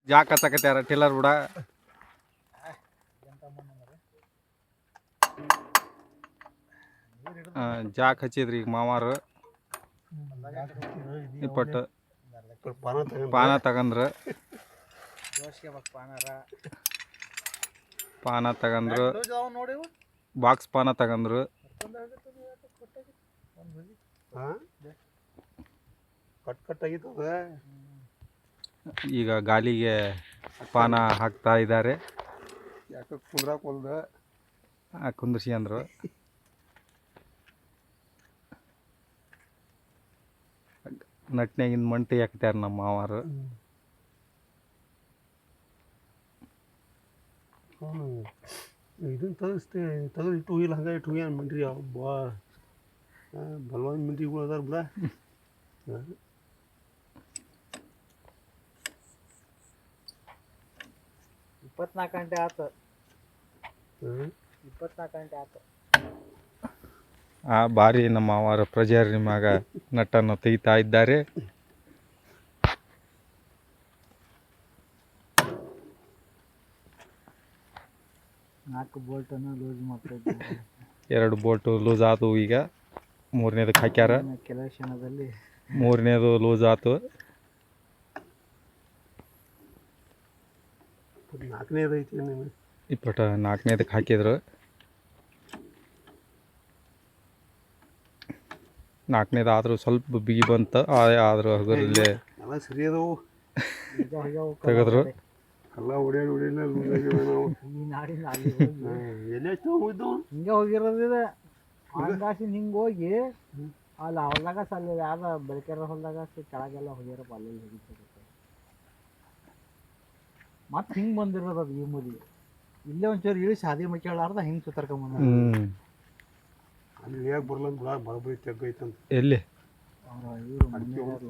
Jack ಹಚ್ಚಕತ್ಯಾರ tiller ಬಿಡ Jack ಹಚ್ಚಿದ್ರಿ ಈಗ ಮಾವಾರು ಇಪ್ಪಟ್ಟು ಪಾನ ತಗಂದ್ರು ಬಾಕ್ಸ್ ಪಾನ ತಗಂದ್ರು ಈಗ ಗಾಲಿಗೆ ಪಾನ ಹಾಕ್ತಾ ಇದ್ದಾರೆ ಯಾಕೆ ಕುಂದ್ರಾಕೊಲ್ದ ಕುಂದ್ರಿಸಿ ಅಂದರು ನಟ್ನ್ಯಾಗಿಂದ ಮಂಟಿ ಹಾಕ್ತಾರ ನಮ್ಮ ಮಾವಾರು ಇದನ್ನ ತೆಗೆದು ಇಟ್ಟು ಇಲ್ಲ ಹಂಗೆ ಇಟ್ಟು ಹೋಗ್ಯಾನ ಮಿಂಟ್ರಿ ಬಾ ಬಲವಾನ್ ಮಿಂಟ್ರಿಗಳು ಅದಾರ ಬಿಡ 24 ಗಂಟೆ ಆತು 24 ಗಂಟೆ ಆತು ಭಾರಿ ನಮ್ಮ ಅವರ ಪ್ರಜೆಯ ಮಗ ನಟ್ಟನ್ನು ತೆಗಿತಾ ಇದ್ದಾರೆ ನಾಲ್ಕು ಬೋಲ್ಟನ್ನು ಲೂಸ್ ಮಾಡ್ತಿದ್ದಾರೆ 2 ಬೋಲ್ಟು ಲೂಸ್ ಆದವು ಈಗ ಮೂರನೇದಕ್ಕೆ ಹಾಕ್ಯಾರ ಕೆಲವು ಕ್ಷಣದಲ್ಲಿ ಮೂರನೇದು ಲೂಸ್ ಆಯ್ತು ನಾಲ್ಕನೇದು ಐತಿ ಇಪ್ಪಟ್ಟು ನಾಲ್ಕನೇದಕ್ಕೆ ಹಾಕಿದ್ರು ನಾಲ್ಕನೇದು ಆದರೂ ಸ್ವಲ್ಪ ಬಿಗಿ ಬಂತು ಆದರೂ ಹಗುರಲ್ಲೇ ಎಲ್ಲ ಸರಿ ಅದಾವು ತೆಗೆದ್ರು ಎಲ್ಲ ಓಡ್ಯಾಡಿ ನಾವು ಈ ನಾಡಿನ ಅಲ್ಲಿ ಎಲ್ಲಿ ಹೋಗಿದ್ದು ಹಿಂಗೆ ಹೋಗಿರೋದಿದೆ ಆಂಗಾಸಿನ ಹಿಂಗೆ ಹೋಗಿ ಅಲ್ಲಿ ಹೊಲ್ದಾಗ ಅಲ್ಲಿ ಯಾವ್ದು ಬೆಳಕೆರ ಹೊಲ್ದಾಗ ಕೆಳಗೆಲ್ಲ ಹೋಗಿರಪ್ಪ ಅಲ್ಲಿ ಹೋಗಿತ್ತು ಮತ್ತೆ ಹಿಂಗೆ ಬಂದಿರೋದು ಅದು ಈ ಮುದಿ ಇಲ್ಲೇ ಒಂಚೂರು ಇಳಿಸಿ ಹಾದಿ ಮಕ್ಕಳಾರ್ದ ಹಿಂಗೆ ಸುತ್ತರ್ಕೊಂಬಂದ ಅಲ್ಲಿ ಯಾಕೆ ಬರಲ್ಲ ಬರೋಬ್ಬರಿ ತೆಗ್ಗೈತಂತ ಎಲ್ಲಿ ಇವರು